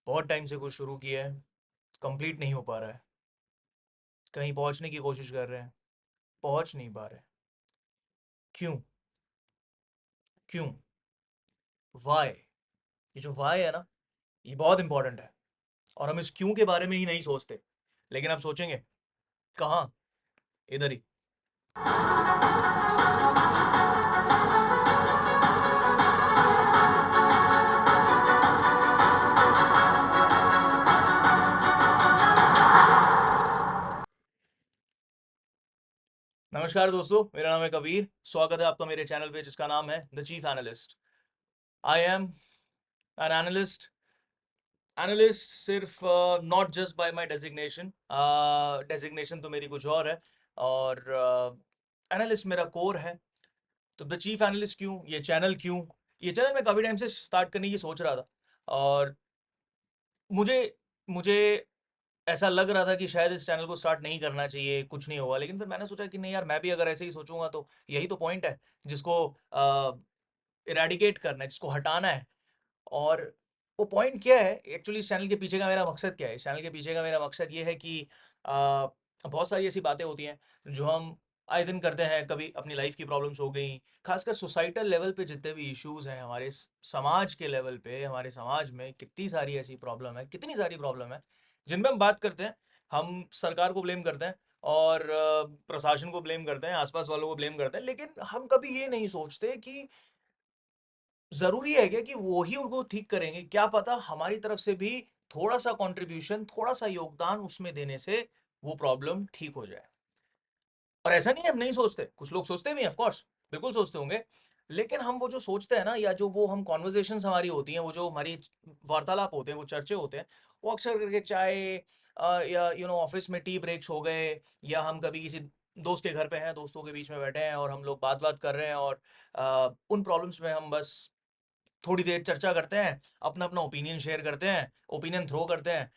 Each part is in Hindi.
बहुत टाइम से कुछ शुरू किया है, कंप्लीट नहीं हो पा रहा है। कहीं पहुंचने की कोशिश कर रहे हैं, पहुंच नहीं पा रहे। क्यों? क्यों? वाई? ये जो वाई है ना, ये बहुत इंपॉर्टेंट है। और हम इस क्यों के बारे में ही नहीं सोचते, लेकिन आप सोचेंगे कहाँ? इधर ही। नमस्कार दोस्तों, मेरा नाम है कबीर। स्वागत है आपका मेरे चैनल पे जिसका नाम है the chief analyst. I am an analyst. Analyst सिर्फ not just by my designation. Designation तो मेरी कुछ और है। और एनालिस्ट मेरा कोर है। तो द चीफ एनालिस्ट क्यों, ये चैनल क्यों? ये चैनल मैं काफ़ी टाइम से स्टार्ट करने की सोच रहा था। और मुझे मुझे ऐसा लग रहा था कि शायद इस चैनल को स्टार्ट नहीं करना चाहिए, कुछ नहीं होगा। लेकिन फिर मैंने सोचा कि नहीं यार, मैं भी अगर ऐसे ही सोचूंगा तो यही तो पॉइंट है जिसको इरेडिकेट करना है, जिसको हटाना है। और वो पॉइंट क्या है एक्चुअली, इस चैनल के पीछे का मेरा मकसद क्या है? इस चैनल के पीछे का मेरा मकसद ये है कि बहुत सारी ऐसी बातें होती हैं जो हम आए दिन करते हैं। कभी अपनी लाइफ की प्रॉब्लम्स हो गई, खासकर सोसाइटल लेवल पे जितने भी इश्यूज हैं, हमारे समाज के लेवल पे, हमारे समाज में कितनी सारी ऐसी प्रॉब्लम है, कितनी सारी प्रॉब्लम है जिन पे हम बात करते हैं। हम सरकार को ब्लेम करते हैं और प्रशासन को ब्लेम करते हैं, आसपास वालों को ब्लेम करते हैं, लेकिन हम कभी ये नहीं सोचते कि ज़रूरी है क्या कि वो ही उनको ठीक करेंगे? क्या पता हमारी तरफ से भी थोड़ा-सा कंट्रीब्यूशन, थोड़ा-सा योगदान उसमें देने से वो प्रॉब्लम ठीक हो जाए। और ऐसा नहीं है हम नहीं सोचते, कुछ लोग सोचते भी हैं ऑफ कोर्स, बिल्कुल सोचते होंगे। लेकिन हम वो जो सोचते हैं ना, या जो वो हम कन्वर्सेशंस हमारी होती हैं, वो जो हमारी वार्तालाप होते हैं, वो चर्चे होते हैं, वो अक्सर करके चाय या ऑफिस में टी ब्रेक्स हो गए, या हम कभी किसी दोस्त के घर पे हैं, दोस्तों के बीच में बैठे हैं और हम लोग बात-वात कर रहे हैं, और उन प्रॉब्लम्स में हम बस थोड़ी देर चर्चा करते हैं, अपना-अपना ओपिनियन शेयर करते हैं, ओपिनियन थ्रो करते हैं,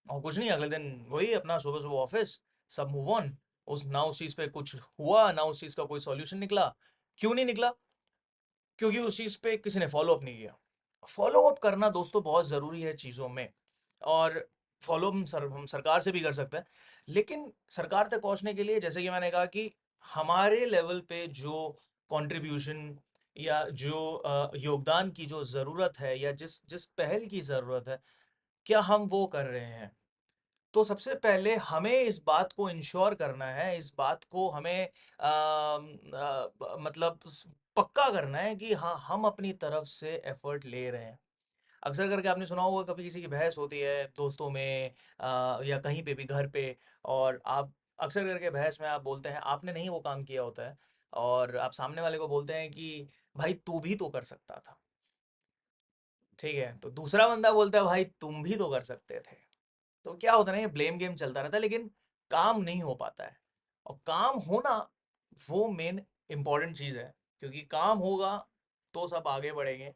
और कुछ नहीं, अगले दिन वही अपना सुबह-सुबह ऑफिस, सब मूव ऑन। उस चीज़ पे कुछ हुआ, ना उस चीज़ का कोई सॉल्यूशन निकला। क्यों नहीं निकला? क्योंकि उस चीज़ पे किसी ने फ़ॉलो अप नहीं किया। फ़ॉलो अप करना दोस्तों बहुत ज़रूरी है चीज़ों में। और फ़ॉलो हम सरकार से भी कर सकते हैं। लेकिन सरकार तक पहुँचने के लिए, जैसे कि मैंने कहा कि हमारे लेवल पे जो कंट्रीब्यूशन या जो योगदान की जो ज़रूरत है, या जिस जिस पहल की ज़रूरत है, क्या हम वो कर रहे हैं? तो सबसे पहले हमें इस बात को इंश्योर करना है, इस बात को हमें मतलब पक्का करना है कि हाँ, हम अपनी तरफ से एफर्ट ले रहे हैं। अक्सर करके आपने सुना होगा, कभी किसी की बहस होती है दोस्तों में, या कहीं पे भी घर पे, और आप अक्सर करके बहस में आप बोलते हैं आपने नहीं वो काम किया होता है, और आप सामने वाले को बोलते हैं कि भाई तू भी तो कर सकता था। ठीक है, तो दूसरा बंदा बोलता है भाई तुम भी तो कर सकते थे। तो क्या होता है ना, ये ब्लेम गेम चलता रहता है, लेकिन काम नहीं हो पाता है। और काम होना वो मेन इंपॉर्टेंट चीज़ है, क्योंकि काम होगा तो सब आगे बढ़ेंगे।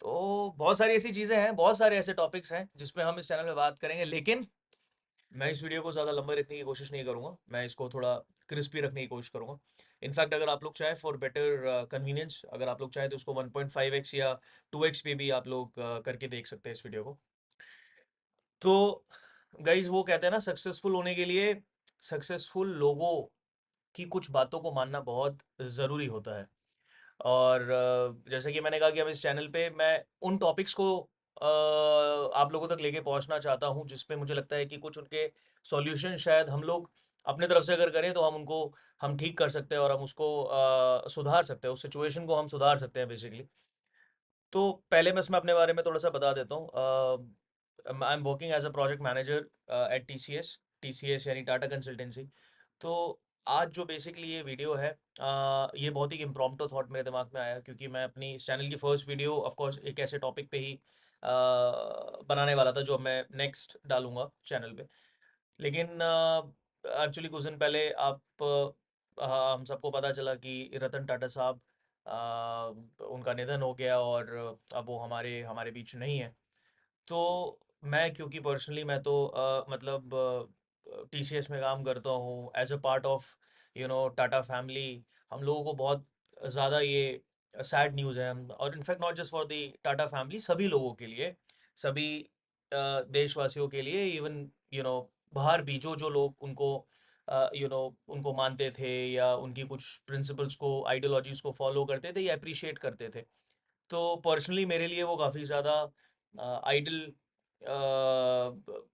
तो बहुत सारी ऐसी चीज़ें हैं, बहुत सारे ऐसे टॉपिक्स हैं जिस पे हम इस चैनल में बात करेंगे, लेकिन मैं इस वीडियो को ज़्यादा लंबा रखने की कोशिश नहीं करूँगा। मैं इसको थोड़ा क्रिस्पी रखने की कोशिश करूँगा। इनफैक्ट अगर आप लोग चाहें, फॉर बेटर कन्वीनियंस, अगर आप लोग चाहें तो इसको 1.5x या 2x पे भी आप लोग करके देख सकते हैं इस वीडियो को। तो गाइज, वो कहते हैं ना, सक्सेसफुल होने के लिए सक्सेसफुल लोगों की कुछ बातों को मानना बहुत ज़रूरी होता है। और जैसे कि मैंने कहा कि अब इस चैनल पे मैं उन टॉपिक्स को आप लोगों तक लेके पहुंचना चाहता हूं जिस पे मुझे लगता है कि कुछ उनके सॉल्यूशन शायद हम लोग अपने तरफ से अगर करें तो हम ठीक कर सकते हैं, और हम उसको सुधार सकते हैं, उस सिचुएशन को हम सुधार सकते हैं बेसिकली। तो पहले मैं इसमें अपने बारे में थोड़ा सा बता देता हूँ। I am working as a project manager at T C S यानी टाटा कंसल्टेंसी। तो आज जो बेसिकली ये वीडियो है, ये बहुत ही इम्प्रॉम्प्टू थॉट मेरे दिमाग में आया, क्योंकि मैं अपनी इस चैनल की फर्स्ट वीडियो ऑफ कोर्स एक ऐसे टॉपिक पे ही बनाने वाला था जो मैं नेक्स्ट डालूंगा चैनल पे। लेकिन एक्चुअली कुछ दिन पहले हम सबको पता चला कि रतन टाटा साहब, उनका निधन हो गया, और अब वो हमारे हमारे बीच नहीं है। तो मैं, क्योंकि पर्सनली मैं तो मतलब टीसीएस में काम करता हूँ as a part of Tata family. हम लोगों को बहुत ज़्यादा ये सैड न्यूज़ है। और in fact not just for the Tata family, सभी लोगों के लिए, सभी देशवासियों के लिए, इवन बाहर भी जो जो लोग उनको उनको मानते थे या उनकी कुछ प्रिंसिपल्स को, आइडियोलॉजीज को फॉलो करते थे या अप्रिशिएट करते थे। तो पर्सनली मेरे लिए वो काफ़ी ज़्यादा आइडल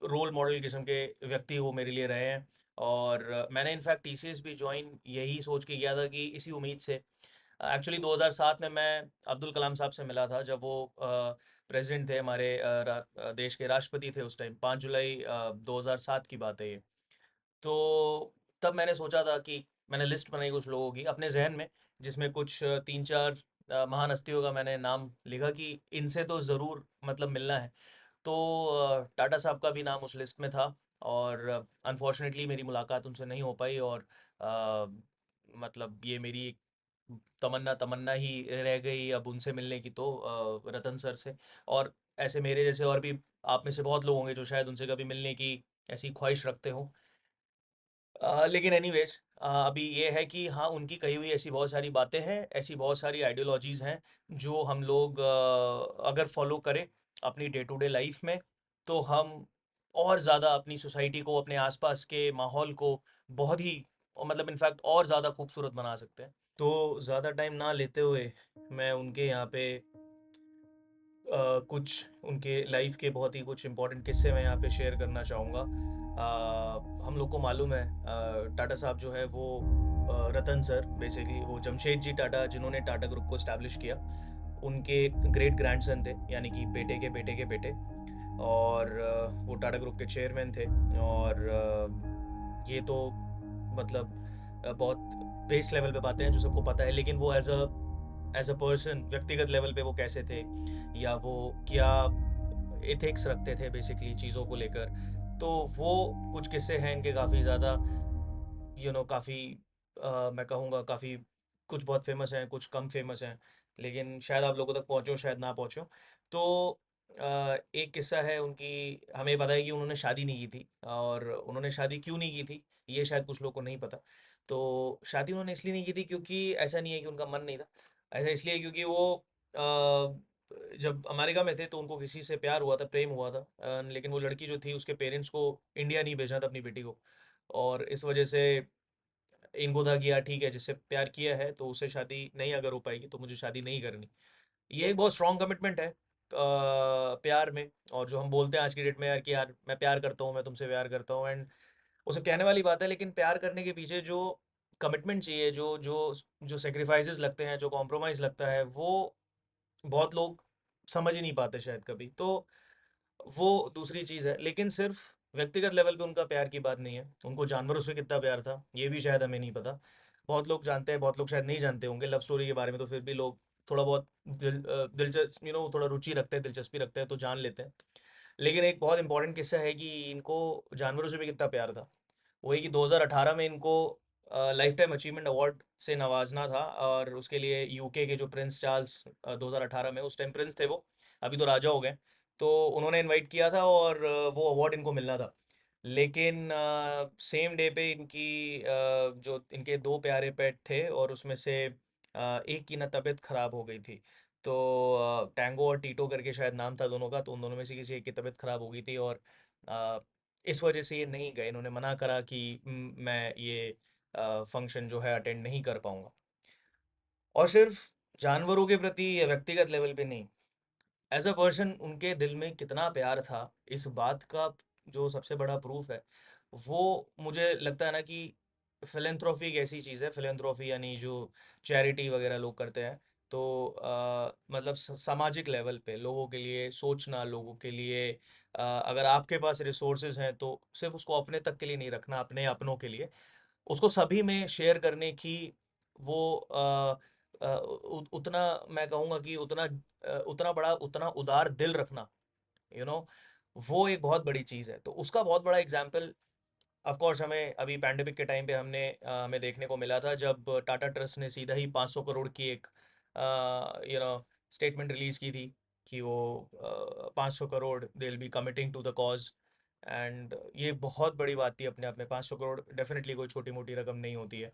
रोल मॉडल किस्म के व्यक्ति वो मेरे लिए रहे हैं। और मैंने इनफैक्ट टीसीएस भी ज्वाइन यही सोच के किया था कि इसी उम्मीद से। एक्चुअली 2007 में मैं अब्दुल कलाम साहब से मिला था, जब वो प्रेसिडेंट थे हमारे, देश के राष्ट्रपति थे उस टाइम। 5 जुलाई 2007 की बात है ये। तो तब मैंने सोचा था कि मैंने लिस्ट बनाई कुछ लोगों की अपने जहन में, जिसमें कुछ 3-4 महान हस्तियों का मैंने नाम लिखा कि इनसे तो ज़रूर मतलब मिलना है। तो टाटा साहब का भी नाम उस लिस्ट में था। और अनफॉर्चुनेटली मेरी मुलाकात उनसे नहीं हो पाई। और अ, मतलब ये मेरी एक तमन्ना तमन्ना ही रह गई अब उनसे मिलने की, तो रतन सर से। और ऐसे मेरे जैसे और भी आप में से बहुत लोग होंगे जो शायद उनसे कभी मिलने की ऐसी ख्वाहिश रखते हो। लेकिन एनीवेज, अभी ये है कि हाँ, उनकी कही हुई ऐसी बहुत सारी बातें हैं, ऐसी बहुत सारी आइडियोलॉजीज़ हैं जो हम लोग अगर फॉलो करें अपनी डे टू डे लाइफ में, तो हम और ज़्यादा अपनी सोसाइटी को, अपने आसपास के माहौल को बहुत ही, मतलब इनफैक्ट और ज़्यादा खूबसूरत बना सकते हैं। तो ज़्यादा टाइम ना लेते हुए मैं उनके यहाँ पे कुछ उनके लाइफ के बहुत ही कुछ इम्पोर्टेंट किस्से मैं यहाँ पे शेयर करना चाहूँगा। हम लोग को मालूम है, टाटा साहब जो है वो, रतन सर बेसिकली वो जमशेद जी टाटा जिन्होंने टाटा ग्रुप को इस्टेब्लिश किया, उनके ग्रेट ग्रैंडसन थे, यानी कि बेटे के बेटे के बेटे। और वो टाटा ग्रुप के चेयरमैन थे। और ये तो मतलब बहुत बेस लेवल पे बातें हैं जो सबको पता है, लेकिन वो एज अ पर्सन व्यक्तिगत लेवल पे वो कैसे थे, या वो क्या एथिक्स रखते थे बेसिकली चीज़ों को लेकर। तो वो कुछ किस्से हैं इनके काफ़ी ज़्यादा, काफ़ी, मैं कहूँगा काफ़ी, कुछ बहुत फेमस हैं, कुछ कम फेमस हैं, लेकिन शायद आप लोगों तक पहुँचो शायद ना पहुँचो। तो एक किस्सा है उनकी, हमें पता है कि उन्होंने शादी नहीं की थी, और उन्होंने शादी क्यों नहीं की थी ये शायद कुछ लोगों को नहीं पता। तो शादी उन्होंने इसलिए नहीं की थी क्योंकि ऐसा नहीं है कि उनका मन नहीं था, ऐसा इसलिए क्योंकि वो जब अमेरिका में थे तो उनको किसी से प्यार हुआ था, प्रेम हुआ था, लेकिन वो लड़की जो थी उसके पेरेंट्स को इंडिया नहीं भेजना था अपनी बेटी को। और इस वजह से इनको था कि यार ठीक है, जिससे प्यार किया है तो उससे शादी नहीं अगर हो पाएगी तो मुझे शादी नहीं करनी। ये एक बहुत स्ट्रॉन्ग कमिटमेंट है प्यार में। और जो हम बोलते हैं आज की डेट में यार कि यार मैं प्यार करता हूँ, मैं तुमसे प्यार करता हूँ, एंड वो सब कहने वाली बात है, लेकिन प्यार करने के पीछे जो कमिटमेंट चाहिए, जो जो जो सेक्रीफाइसेस लगते हैं, जो कॉम्प्रोमाइज़ लगता है, वो बहुत लोग समझ ही नहीं पाते शायद कभी। तो वो दूसरी चीज़ है, लेकिन सिर्फ व्यक्तिगत लेवल पे उनका प्यार की बात नहीं है, उनको जानवरों से कितना प्यार था ये भी शायद हमें नहीं पता। बहुत लोग जानते हैं, बहुत लोग शायद नहीं जानते होंगे लव स्टोरी के बारे में, तो फिर भी लोग थोड़ा बहुत दिलचस्प, थोड़ा रुचि रखते हैं, दिलचस्पी रखते हैं तो जान लेते हैं। लेकिन एक बहुत इंपॉर्टेंट किस्सा है कि इनको जानवरों से भी कितना प्यार था। वही कि 2018 में इनको लाइफ टाइम अचीवमेंट अवार्ड से नवाजना था, और उसके लिए यूके के जो प्रिंस चार्ल्स, 2018 में उस टाइम प्रिंस थे वो, अभी तो राजा हो गए, तो उन्होंने इनवाइट किया था, और वो अवार्ड इनको मिलना था। लेकिन सेम डे पे इनकी जो इनके दो प्यारे पेट थे, और उसमें से एक की ना तबीयत खराब हो गई थी। तो टैंगो और टीटो करके शायद नाम था दोनों का, तो उन दोनों में से किसी एक की तबीयत खराब हो गई थी। और अ, इस वजह से ये नहीं गए, इन्होंने मना करा कि मैं ये फंक्शन जो है अटेंड नहीं कर पाऊंगा। और सिर्फ जानवरों के प्रति या व्यक्तिगत लेवल पे नहीं, एज अ पर्सन उनके दिल में कितना प्यार था, इस बात का जो सबसे बड़ा प्रूफ है, वो मुझे लगता है ना कि फिलेंथ्रोपी एक ऐसी चीज़ है। फिलेंथ्रोपी यानी जो चैरिटी वगैरह लोग करते हैं, तो मतलब सामाजिक लेवल पे लोगों के लिए सोचना, लोगों के लिए, अगर आपके पास रिसोर्सेज हैं तो सिर्फ उसको अपने तक के लिए नहीं रखना, अपने अपनों के लिए उसको सभी में शेयर करने की, वो उतना, मैं कहूँगा कि उतना, उतना बड़ा, उतना उदार दिल रखना, यू you नो know, वो एक बहुत बड़ी चीज़ है। तो उसका बहुत बड़ा एग्जाम्पल ऑफ कोर्स हमें अभी पैंडेमिक के टाइम पे हमें देखने को मिला था, जब टाटा ट्रस्ट ने सीधा ही 500 करोड़ की एक स्टेटमेंट रिलीज की थी कि वो 500 crore they will be committing to the cause. And ये बहुत बड़ी बात थी अपने आप में, 500 करोड़ डेफिनेटली कोई छोटी मोटी रकम नहीं होती है।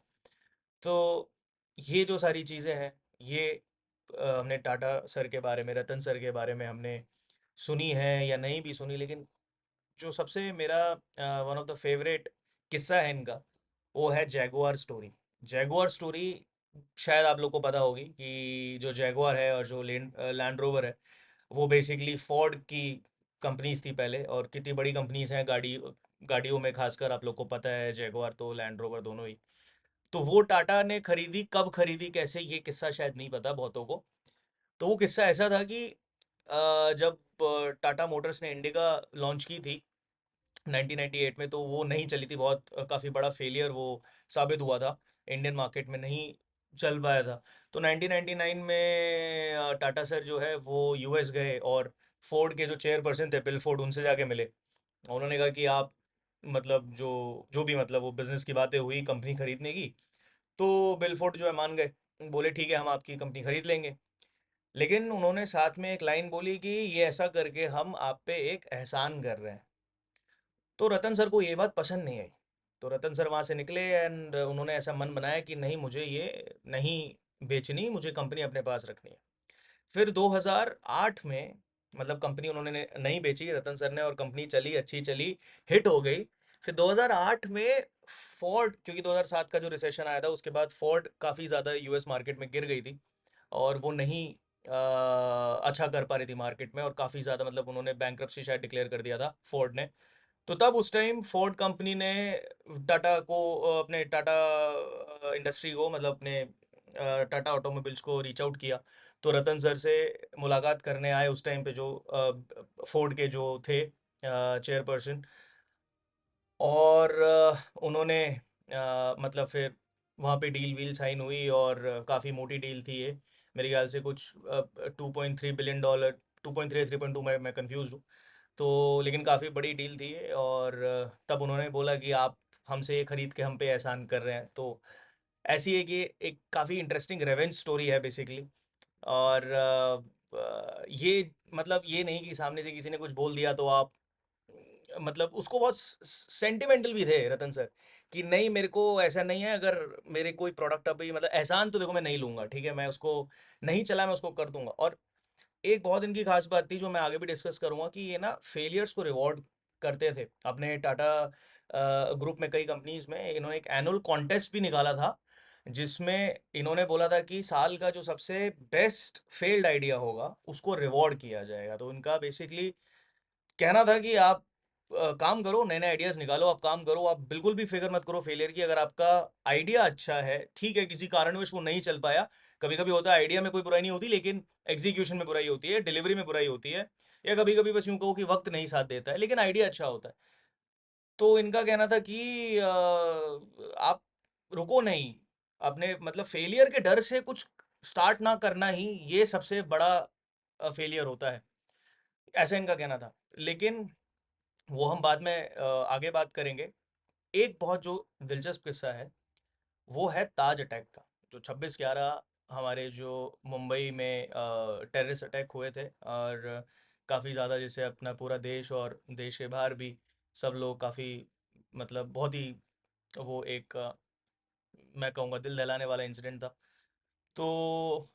तो ये जो सारी चीज़ें हैं, ये हमने टाटा सर के बारे में, रतन सर के बारे में हमने सुनी है या नहीं भी सुनी, लेकिन जो सबसे मेरा वन ऑफ द फेवरेट किस्सा है इनका, वो है जैगुआर स्टोरी। जैगुआर स्टोरी शायद आप लोग को पता होगी कि जो जैगुआर है और जो लैंड रोवर है, वो बेसिकली फोर्ड की कंपनीज थी पहले, और कितनी बड़ी कंपनीज हैं गाड़ियों में, खासकर आप लोग को पता है जैगुआर तो लैंड रोवर दोनों ही। तो वो टाटा ने खरीदी, कब खरीदी कैसे, ये किस्सा शायद नहीं पता बहुतों को। तो वो किस्सा ऐसा था कि जब टाटा मोटर्स ने इंडिका लॉन्च की थी 1998 में, तो वो नहीं चली थी बहुत, काफ़ी बड़ा फेलियर वो साबित हुआ था, इंडियन मार्केट में नहीं चल पाया था। तो 1999 में टाटा सर जो है वो यूएस गए, और फोर्ड के जो चेयरपर्सन थे बिल फोर्ड, उनसे जाके मिले। उन्होंने कहा कि आप मतलब जो जो भी मतलब वो बिजनेस की बातें हुई कंपनी खरीदने की, तो बिल फोर्ड जो है मान गए, बोले ठीक है हम आपकी कंपनी खरीद लेंगे। लेकिन उन्होंने साथ में एक लाइन बोली कि ये ऐसा करके हम आप पे एक एहसान कर रहे हैं। तो रतन सर को ये बात पसंद नहीं आई। तो रतन सर वहाँ से निकले, एंड उन्होंने ऐसा मन बनाया कि नहीं, मुझे ये नहीं बेचनी, मुझे कंपनी अपने पास रखनी है। फिर 2008 में मतलब कंपनी उन्होंने नहीं बेची रतन सर ने, और कंपनी चली, अच्छी चली, हिट हो गई। फिर 2008 में फोर्ड, क्योंकि 2007 का जो रिसेशन आया था उसके बाद फोर्ड काफ़ी ज़्यादा यूएस मार्केट में गिर गई थी, और वो नहीं अच्छा कर पा रही थी मार्केट में, और काफ़ी ज़्यादा मतलब उन्होंने बैंक्रप्सी शायद डिक्लेयर कर दिया था फोर्ड ने। तो तब उस टाइम फोर्ड कंपनी ने टाटा को अपने टाटा इंडस्ट्री को मतलब अपने टाटा ऑटोमोबाइल्स को रीच आउट किया। तो रतन सर से मुलाकात करने आए उस टाइम पे जो फोर्ड के जो थे चेयरपर्सन, और उन्होंने मतलब फिर वहाँ पे डील वील साइन हुई, और काफ़ी मोटी डील थी ये, मेरे ख्याल से कुछ $2.3 बिलियन, 2.3 3.2, मैं कंफ्यूज हूँ। तो लेकिन काफ़ी बड़ी डील थी ये, और तब उन्होंने बोला कि आप हमसे ये खरीद के हम पे एहसान कर रहे हैं। तो ऐसी है कि एक काफ़ी इंटरेस्टिंग रेवेंज स्टोरी है बेसिकली। और ये मतलब ये नहीं कि सामने से किसी ने कुछ बोल दिया तो आप मतलब उसको बहुत सेंटिमेंटल भी थे रतन सर, कि नहीं मेरे को ऐसा नहीं है, अगर मेरे कोई प्रोडक्ट अभी मतलब एहसान तो देखो मैं नहीं लूंगा, ठीक है, मैं उसको नहीं चला, मैं उसको कर दूंगा। और एक बहुत इनकी खास बात थी जो मैं आगे भी डिस्कस करूंगा, कि ये ना फेलियर्स को रिवॉर्ड करते थे। अपने टाटा ग्रुप में कई कंपनीज में इन्होंने एक एनुअल कॉन्टेस्ट भी निकाला था, जिसमें इन्होंने बोला था कि साल का जो सबसे बेस्ट फेल्ड आइडिया होगा उसको रिवॉर्ड किया जाएगा। तो इनका बेसिकली कहना था कि आप काम करो, नए नए आइडियाज निकालो, आप काम करो, आप बिल्कुल भी फिक्र मत करो फेलियर की। अगर आपका आइडिया अच्छा है, ठीक है, किसी कारणवश वो नहीं चल पाया, कभी कभी होता है, आइडिया में कोई बुराई नहीं होती, लेकिन एग्जीक्यूशन में बुराई होती है, डिलीवरी में बुराई होती है, या कभी कभी बस यूं कहो कि वक्त नहीं साथ देता है, लेकिन आइडिया अच्छा होता है। तो इनका कहना था कि आप रुको नहीं, अपने मतलब फेलियर के डर से कुछ स्टार्ट ना करना ही ये सबसे बड़ा फेलियर होता है, ऐसा इनका कहना था। लेकिन वो हम बाद में आगे बात करेंगे। एक बहुत जो दिलचस्प किस्सा है, वो है ताज अटैक का, जो 26/11 हमारे जो मुंबई में टेररिस्ट अटैक हुए थे, और काफ़ी ज़्यादा जैसे अपना पूरा देश और देश के बाहर भी सब लोग काफ़ी मतलब बहुत ही वो एक मैं कहूँगा दिल दहलाने वाला इंसिडेंट था। तो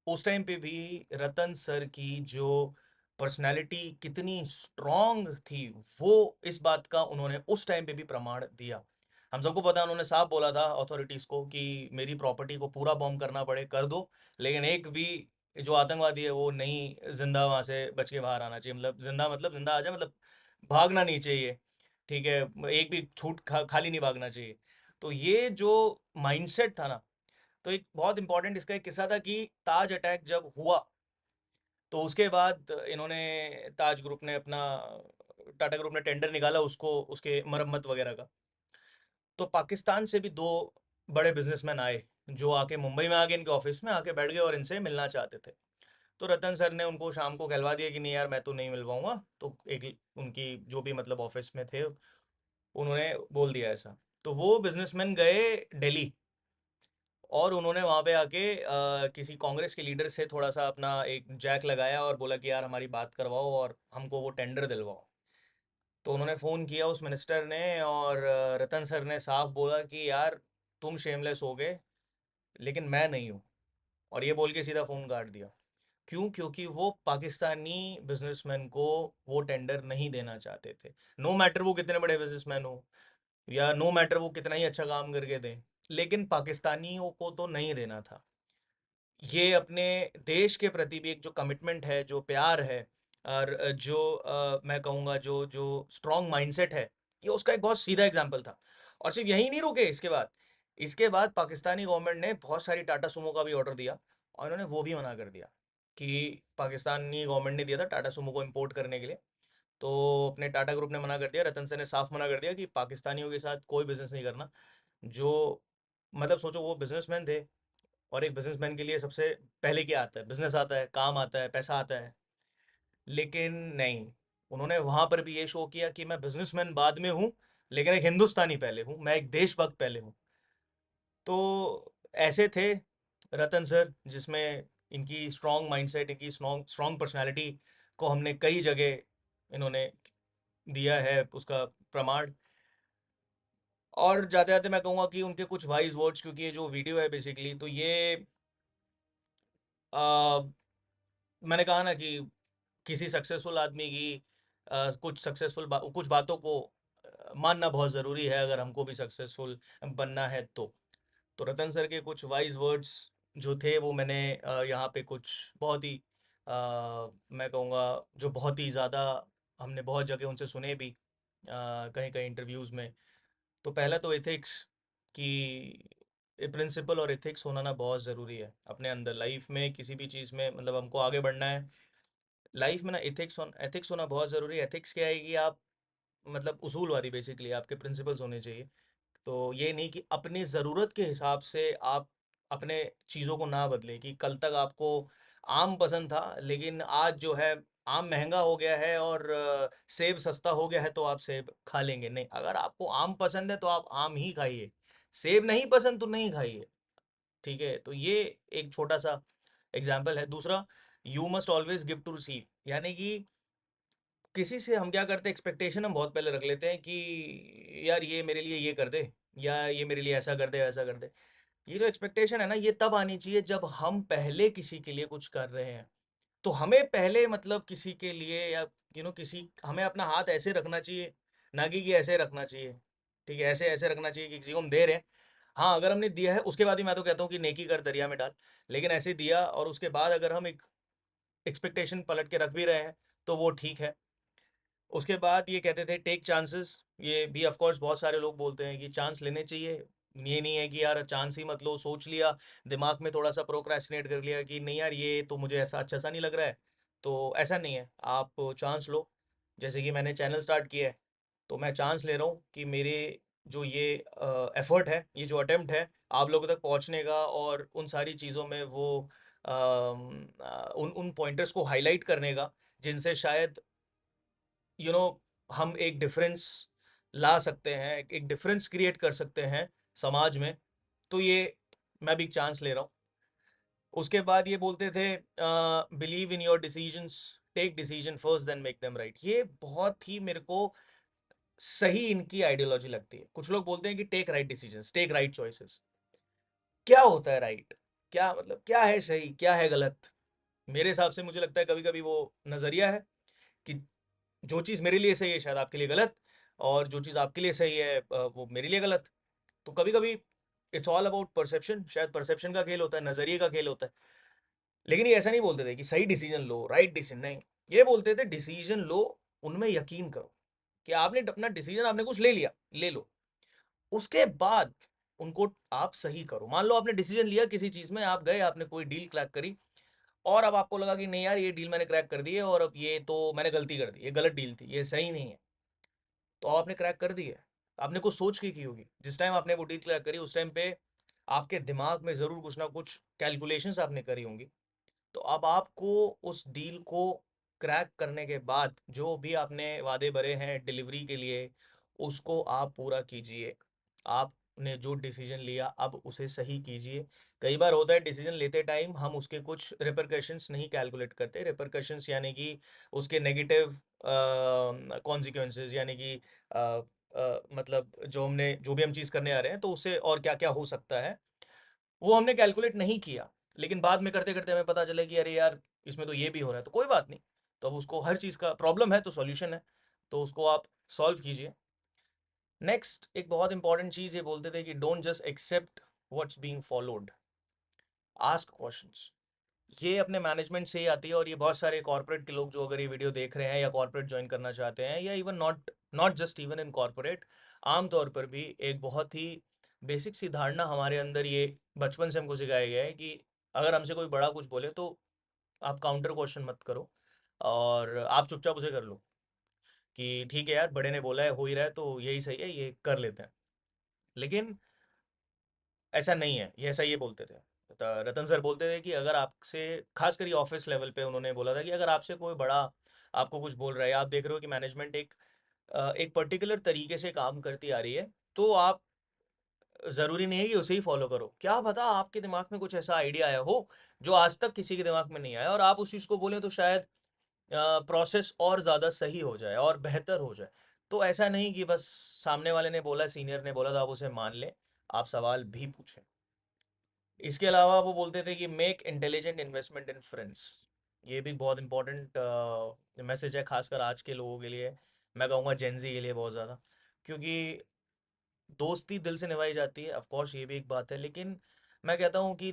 उस टाइम पे भी रतन सर की जो पर्सनालिटी कितनी स्ट्रांग थी, वो इस बात का उन्होंने उस टाइम पे भी प्रमाण दिया। हम सबको पता है, उन्होंने साफ बोला था अथॉरिटीज को कि मेरी प्रॉपर्टी को पूरा बॉम्ब करना पड़े कर दो, लेकिन एक भी जो आतंकवादी है वो नहीं जिंदा वहां से बच के बाहर आना चाहिए, मतलब जिंदा आ जाए, मतलब भागना नहीं चाहिए, ठीक है, एक भी खाली नहीं भागना चाहिए। तो ये जो माइंडसेट था ना, तो एक बहुत इंपॉर्टेंट इसका एक किस्सा था कि ताज अटैक जब हुआ, तो उसके बाद इन्होंने ताज ग्रुप ने अपना टाटा ग्रुप ने टेंडर निकाला उसको, उसके मरम्मत वगैरह का। तो पाकिस्तान से भी दो बड़े बिजनेसमैन आए, जो आके मुंबई में आके इनके ऑफिस में आके बैठ गए और इनसे मिलना चाहते थे। तो रतन सर ने उनको शाम को कहलवा दिया कि नहीं यार, मैं तो नहीं मिल पाऊंगा। तो एक उनकी जो भी मतलब ऑफिस में थे, उन्होंने बोल दिया ऐसा। तो वो बिजनेसमैन गए दिल्ली, और उन्होंने वहाँ पे आके किसी कांग्रेस के लीडर से थोड़ा सा अपना एक जैक लगाया, और बोला कि यार हमारी बात करवाओ और हमको वो टेंडर दिलवाओ। तो उन्होंने फ़ोन किया उस मिनिस्टर ने, और रतन सर ने साफ बोला कि यार तुम शेमलेस हो गए, लेकिन मैं नहीं हूँ, और ये बोल के सीधा फ़ोन काट दिया। क्यों? क्योंकि वो पाकिस्तानी बिजनेसमैन को वो टेंडर नहीं देना चाहते थे। नो मैटर वो कितने बड़े बिजनेसमैन हो, या नो मैटर वो कितना ही अच्छा काम करके दें, लेकिन पाकिस्तानियों को तो नहीं देना था। ये अपने देश के प्रति भी एक जो कमिटमेंट है, जो प्यार है, और जो मैं कहूँगा जो जो स्ट्रॉन्ग माइंडसेट है, ये उसका एक बहुत सीधा एग्जांपल था। और सिर्फ यही नहीं रुके, इसके बाद पाकिस्तानी गवर्नमेंट ने बहुत सारी टाटा सुमो का भी ऑर्डर दिया, और इन्होंने वो भी मना कर दिया कि पाकिस्तानी गवर्नमेंट ने दिया था टाटा सुमो को इंपोर्ट करने के लिए, तो अपने टाटा ग्रुप ने मना कर दिया, रतन सेन ने साफ मना कर दिया कि पाकिस्तानियों के साथ कोई बिजनेस नहीं करना। जो मतलब सोचो, वो बिजनेसमैन थे, और एक बिजनेसमैन के लिए सबसे पहले क्या आता है? बिजनेस आता है, काम आता है, पैसा आता है। लेकिन नहीं, उन्होंने वहां पर भी ये शो किया कि मैं बिजनेसमैन बाद में हूँ, लेकिन एक हिंदुस्तानी पहले हूँ, मैं एक देशभक्त पहले हूँ। तो ऐसे थे रतन सर, जिसमें इनकी स्ट्रॉन्ग माइंडसेट, इनकी स्ट्रॉन्ग स्ट्रॉन्ग पर्सनालिटी को हमने कई जगह इन्होंने दिया है उसका प्रमाण। और जाते जाते मैं कहूँगा कि उनके कुछ वाइज वर्ड्स, क्योंकि ये जो वीडियो है बेसिकली, तो ये आ, मैंने कहा ना कि किसी सक्सेसफुल आदमी की कुछ बातों को मानना बहुत ज़रूरी है, अगर हमको भी सक्सेसफुल बनना है तो रतन सर के कुछ वाइज वर्ड्स जो थे, वो मैंने यहाँ पे कुछ बहुत ही मैं कहूँगा जो बहुत ही ज़्यादा हमने बहुत जगह उनसे सुने भी, कहीं कहीं इंटरव्यूज़ में। तो पहला तो एथिक्स, कि प्रिंसिपल और एथिक्स होना ना बहुत ज़रूरी है अपने अंदर, लाइफ में किसी भी चीज़ में, मतलब हमको आगे बढ़ना है लाइफ में ना, एथिक्स होना बहुत ज़रूरी है। एथिक्स क्या है कि आप मतलब उसूलवादी, बेसिकली आपके प्रिंसिपल्स होने चाहिए। तो ये नहीं कि अपनी ज़रूरत के हिसाब से आप अपने चीज़ों को ना बदलें, कि कल तक आपको आम पसंद था, लेकिन आज जो है आम महंगा हो गया है और सेब सस्ता हो गया है, तो आप सेब खा लेंगे? नहीं, अगर आपको आम पसंद है तो आप आम ही खाइए, सेब नहीं पसंद तो नहीं खाइए। ठीक है? तो ये एक छोटा सा एग्जाम्पल है। दूसरा, you must always give to receive, यानी कि किसी से हम क्या करते हैं, एक्सपेक्टेशन हम बहुत पहले रख लेते हैं कि यार ये मेरे लिए ये कर दे, या ये मेरे लिए ऐसा कर दे, वैसा कर दे। ये जो एक्सपेक्टेशन है ना, ये तब आनी चाहिए जब हम पहले किसी के लिए कुछ कर रहे हैं। तो हमें पहले मतलब किसी के लिए, या किसी हमें अपना हाथ ऐसे रखना चाहिए, ना कि ऐसे रखना चाहिए। ठीक है? ऐसे ऐसे रखना चाहिए कि किसी को हम दे रहे हैं। हाँ, अगर हमने दिया है उसके बाद ही मैं तो कहता हूँ कि नेकी कर दरिया में डाल। लेकिन ऐसे दिया और उसके बाद अगर हम एक एक्सपेक्टेशन पलट के रख भी रहे हैं, तो वो ठीक है। उसके बाद ये कहते थे टेक चांसेस, ये भी ऑफ कोर्स बहुत सारे लोग बोलते हैं कि चांस लेने चाहिए। ये नहीं है कि यार चांस ही मत लो, सोच लिया, दिमाग में थोड़ा सा प्रोक्रेस्टिनेट कर लिया कि नहीं यार ये तो मुझे ऐसा अच्छा सा नहीं लग रहा है, तो ऐसा नहीं है, आप चांस लो। जैसे कि मैंने चैनल स्टार्ट किया है, तो मैं चांस ले रहा हूँ कि मेरे जो ये एफर्ट है, ये जो अटेम्प्ट है आप लोगों तक पहुँचने का, और उन सारी चीज़ों में वो उन उन पॉइंटर्स को हाईलाइट करने का, जिनसे शायद यू नो हम एक डिफरेंस ला सकते हैं, एक डिफरेंस क्रिएट कर सकते हैं समाज में। तो ये मैं भी चांस ले रहा हूँ। उसके बाद ये बोलते थे believe in your decisions, take decision first then make them right. ये बहुत ही मेरे को सही इनकी आइडियोलॉजी लगती है। कुछ लोग बोलते हैं कि take right decisions, take right choices. क्या होता है राइट? क्या मतलब, क्या है सही, क्या है गलत? मेरे हिसाब से मुझे लगता है कभी कभी वो नजरिया है कि जो चीज़ मेरे लिए सही है शायद आपके लिए गलत, और जो चीज़ आपके लिए सही है वो मेरे लिए गलत। तो कभी कभी इट्स ऑल अबाउट परसेप्शन, शायद परसेप्शन का खेल होता है, नजरिए का खेल होता है। लेकिन ये ऐसा नहीं बोलते थे कि सही डिसीजन लो, राइट डिसीजन, नहीं। ये बोलते थे डिसीजन लो, उनमें यकीन करो कि आपने अपना डिसीजन, आपने कुछ ले लिया, ले लो। उसके बाद उनको आप सही करो। मान लो आपने डिसीजन लिया किसी चीज में, आप गए, आपने कोई डील क्रैक करी, और अब आपको लगा कि नहीं यार ये डील मैंने क्रैक कर दी है, और अब ये तो मैंने गलती कर दी, ये गलत डील थी, ये सही नहीं है। तो आपने क्रैक कर दी है, आपने कुछ सोच के की होगी, जिस टाइम आपने वो डील क्रैक करी उस टाइम पे आपके दिमाग में ज़रूर कुछ ना कुछ कैलकुलेशंस आपने करी होंगी। तो अब आपको उस डील को क्रैक करने के बाद जो भी आपने वादे भरे हैं डिलीवरी के लिए, उसको आप पूरा कीजिए। आपने जो डिसीजन लिया अब उसे सही कीजिए। कई बार होता है डिसीजन लेते टाइम हम उसके कुछ रिपरकशंस नहीं कैलकुलेट करते। रिपरकशंस यानी कि उसके नेगेटिव कॉन्सिक्वेंसेस, यानी कि मतलब जो भी हम चीज़ करने आ रहे हैं तो उससे और क्या क्या हो सकता है, वो हमने कैलकुलेट नहीं किया। लेकिन बाद में करते-करते हमें पता चले कि अरे यार, इसमें तो ये भी हो रहा है, तो कोई बात नहीं। तो अब उसको हर चीज़ का प्रॉब्लम है तो सॉल्यूशन है, तो उसको आप सॉल्व कीजिए। नेक्स्ट एक बहुत इंपॉर्टेंट चीज़ ये बोलते थे कि don't just accept what's being followed, ask questions. ये अपने मैनेजमेंट से ही आती है, और ये बहुत सारे कॉर्पोरेट के लोग जो अगर ये वीडियो देख रहे हैं या कॉर्पोरेट ज्वाइन करना चाहते हैं, या even not not just even in corporate, आम तौर पर भी एक बहुत ही बेसिक सी धारणा हमारे अंदर ये बचपन से हमको सिखाया गया है कि अगर हमसे कोई बड़ा कुछ बोले तो आप काउंटर क्वेश्चन मत करो, और आप चुपचाप उसे कर लो कि ठीक है यार, बड़े ने बोला है, हो ही रहा है तो यही सही है, ये कर लेते हैं। लेकिन ऐसा नहीं है, ये ऐसा ये बोलते थे। रतन सर बोलते थे कि अगर आपसे, खास कर ये ऑफिस लेवल पे उन्होंने बोला था कि अगर आपसे कोई बड़ा आपको कुछ बोल रहा है, आप देख रहे हो कि मैनेजमेंट एक पर्टिकुलर तरीके से काम करती आ रही है, तो आप, ज़रूरी नहीं है कि उसे ही फॉलो करो। क्या पता आपके दिमाग में कुछ ऐसा आइडिया आया हो जो आज तक किसी के दिमाग में नहीं आया, और आप उस चीज़ को बोलें तो शायद प्रोसेस और ज़्यादा सही हो जाए और बेहतर हो जाए। तो ऐसा नहीं कि बस सामने वाले ने बोला, सीनियर ने बोला तो आप उसे मान लें, आप सवाल भी पूछें। इसके अलावा वो बोलते थे कि मेक इंटेलिजेंट इन्वेस्टमेंट इन फ्रेंड्स। ये भी बहुत इंपॉर्टेंट मैसेज है, खासकर आज के लोगों के लिए, मैं कहूँगा जेंजी के लिए बहुत ज़्यादा। क्योंकि दोस्ती दिल से निभाई जाती है, ऑफ कोर्स ये भी एक बात है, लेकिन मैं कहता हूँ कि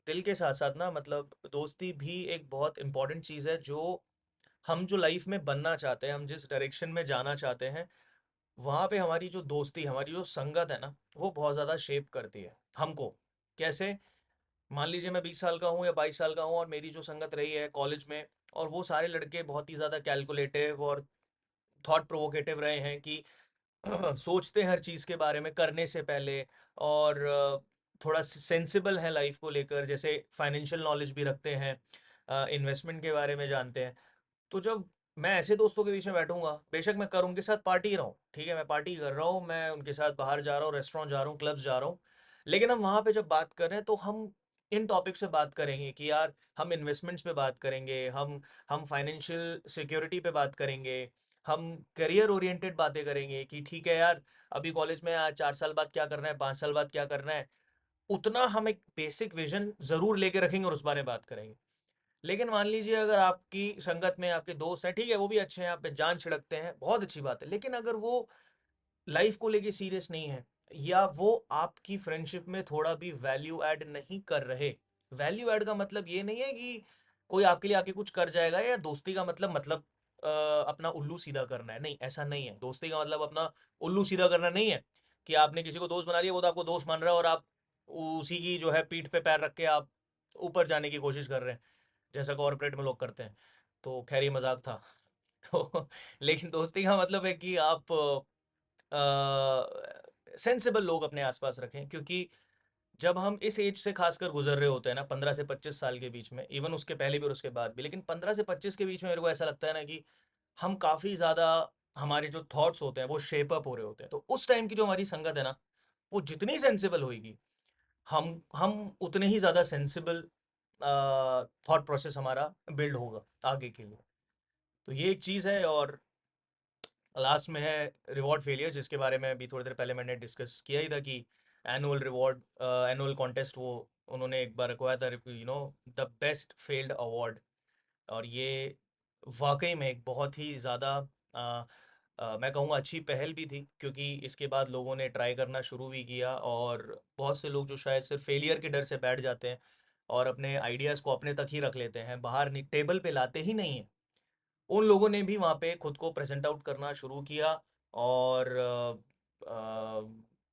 दिल के साथ साथ ना, मतलब दोस्ती भी एक बहुत इंपॉर्टेंट चीज़ है, जो हम जो लाइफ में बनना चाहते हैं, हम जिस डायरेक्शन में जाना चाहते हैं, वहाँ पे हमारी जो दोस्ती, हमारी जो संगत है ना, वो बहुत ज़्यादा शेप करती है हमको। कैसे? मान लीजिए मैं 20 साल का हूँ या 22 साल का हूँ, और मेरी जो संगत रही है कॉलेज में, और वो सारे लड़के बहुत ही ज़्यादा कैलकुलेटिव और थॉट प्रोवोकेटिव रहे हैं कि सोचते हैं हर चीज़ के बारे में करने से पहले, और थोड़ा सेंसिबल है लाइफ को लेकर, जैसे फाइनेंशियल नॉलेज भी रखते हैं, इन्वेस्टमेंट के बारे में जानते हैं। तो जब मैं ऐसे दोस्तों के बीच में बैठूंगा, बेशक मैं कर उनके साथ पार्टी ही रहा हूँ, ठीक है, मैं पार्टी कर रहा हूँ, मैं उनके साथ बाहर जा रहा हूँ, रेस्टोरेंट जा रहा हूँ, क्लब्स जा रहा हूँ, लेकिन हम वहाँ पे जब बात कर रहे हैं तो हम इन टॉपिक से बात करेंगे कि यार हम इन्वेस्टमेंट्स पे बात करेंगे, हम फाइनेंशियल सिक्योरिटी पे बात करेंगे, हम करियर ओरिएंटेड बातें करेंगे कि ठीक है यार, अभी कॉलेज में आज 4 साल बाद क्या करना है, 5 साल बाद क्या करना है, उतना हम एक बेसिक विजन जरूर लेके रखेंगे और उस बारे में बात करेंगे। लेकिन मान लीजिए अगर आपकी संगत में आपके दोस्त हैं, ठीक है, वो भी अच्छे हैं, आप पे जान छिड़कते हैं, बहुत अच्छी बात है, लेकिन अगर वो लाइफ को लेके सीरियस नहीं है, या वो आपकी फ्रेंडशिप में थोड़ा भी वैल्यू ऐड नहीं कर रहे, वैल्यू ऐड का मतलब ये नहीं है कि कोई आपके लिए आके कुछ कर जाएगा, या दोस्ती का मतलब अपना उल्लू सीधा करना है, नहीं, ऐसा नहीं है। दोस्ती का मतलब अपना उल्लू सीधा करना नहीं है कि आपने किसी को दोस्त बना लिया, वो तो आपको दोस्त मान रहा है, और आप उसी की जो है पीठ पे पैर रख के आप ऊपर जाने की कोशिश कर रहे हैं, जैसा कॉर्पोरेट में लोग करते हैं। तो खैर ये मजाक था। तो लेकिन दोस्ती का मतलब है कि आप सेंसिबल लोग अपने आसपास रखें, क्योंकि जब हम इस एज से खासकर गुजर रहे होते हैं ना, 15 से 25 साल के बीच में, इवन उसके पहले भी और उसके बाद भी, लेकिन 15 से 25 के बीच में मेरे को ऐसा लगता है ना कि हम काफ़ी ज़्यादा, हमारे जो थॉट्स होते हैं वो शेप अप हो रहे होते हैं, तो उस टाइम की जो हमारी संगत है ना, वो जितनी सेंसिबल होगी, हम उतने ही ज़्यादा सेंसिबल थॉट प्रोसेस हमारा बिल्ड होगा आगे के लिए। तो ये एक चीज़ है, और लास्ट में है रिवॉर्ड फेलियर, जिसके बारे में अभी थोड़ी देर पहले मैंने डिस्कस किया ही था कि एनुअल रिवॉर्ड, एनुअल कॉन्टेस्ट, वो उन्होंने एक बार रखवाया था, द बेस्ट फेल्ड अवार्ड। और ये वाकई में एक बहुत ही ज़्यादा मैं कहूँगा अच्छी पहल भी थी, क्योंकि इसके बाद लोगों ने ट्राई करना शुरू भी किया, और बहुत से लोग जो शायद सिर्फ फेलियर के डर से बैठ जाते हैं और अपने आइडियाज़ को अपने तक ही रख लेते हैं, बाहर नहीं, टेबल पे लाते ही नहीं हैं, उन लोगों ने भी वहाँ पे खुद को प्रेजेंट आउट करना शुरू किया। और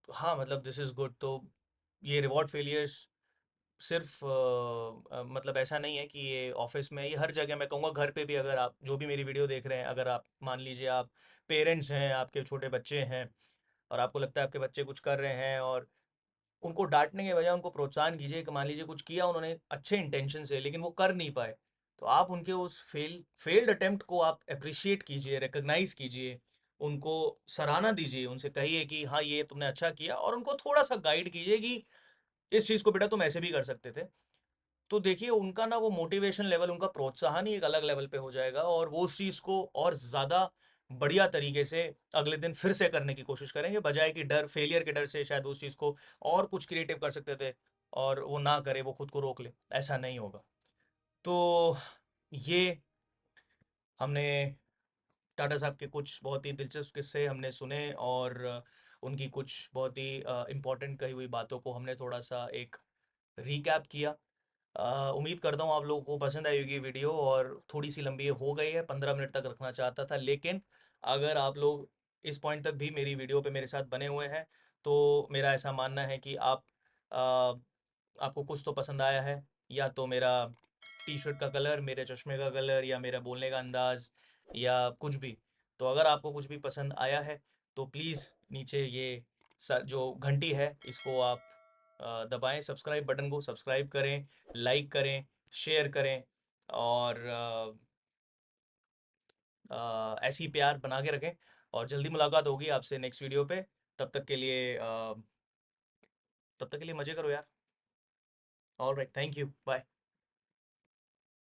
हाँ, मतलब दिस इज़ गुड। तो ये रिवॉर्ड फेलियर्स सिर्फ मतलब ऐसा नहीं है कि ये ऑफिस में, ये हर जगह, मैं कहूँगा घर पे भी, अगर आप जो भी मेरी वीडियो देख रहे हैं, अगर आप मान लीजिए आप पेरेंट्स हैं, आपके छोटे बच्चे हैं, और आपको लगता है आपके बच्चे कुछ कर रहे हैं, और उनको डाँटने के बजाय उनको प्रोत्साहन कीजिए कि मान लीजिए कुछ किया उन्होंने अच्छे इंटेंशन से, लेकिन वो कर नहीं पाए, तो आप उनके उस फेल्ड अटेम्प्ट को आप एप्रिशिएट कीजिए, रिकॉग्नाइज़ कीजिए, उनको सराहना दीजिए, उनसे कहिए कि हाँ, ये तुमने अच्छा किया, और उनको थोड़ा-सा गाइड कीजिए कि इस चीज़ को बेटा तुम ऐसे भी कर सकते थे। तो देखिए उनका ना वो मोटिवेशन लेवल, उनका प्रोत्साहन ही एक अलग लेवल पे हो जाएगा, और वो उस चीज़ को और ज़्यादा बढ़िया तरीके से अगले दिन फिर से करने की कोशिश करेंगे, बजाय कि डर, फेलियर के डर से शायद उस चीज़ को और कुछ क्रिएटिव कर सकते थे, और वो ना करे, वो खुद को रोक ले, ऐसा नहीं होगा। तो ये हमने टाटा साहब के कुछ बहुत ही दिलचस्प किस्से हमने सुने, और उनकी कुछ बहुत ही इम्पोर्टेंट कही हुई बातों को हमने थोड़ा सा एक रीकैप किया। उम्मीद करता हूँ आप लोगों को पसंद आई होगी वीडियो, और थोड़ी सी लंबी हो गई है, 15 मिनट तक रखना चाहता था, लेकिन अगर आप लोग इस पॉइंट तक भी मेरी वीडियो पे मेरे साथ बने हुए हैं, तो मेरा ऐसा मानना है कि आ, आपको कुछ तो पसंद आया है। या तो मेरा टी शर्ट का कलर, मेरे चश्मे का कलर, या मेरा बोलने का अंदाज, या कुछ भी। तो अगर आपको कुछ भी पसंद आया है, तो प्लीज़ नीचे ये जो घंटी है इसको आप दबाएं, सब्सक्राइब बटन को सब्सक्राइब करें, लाइक करें, शेयर करें, और ऐसी प्यार बना के रखें। और जल्दी मुलाकात होगी आपसे नेक्स्ट वीडियो पे। तब तक के लिए तब तक के लिए मज़े करो यार। All right, thank you, bye.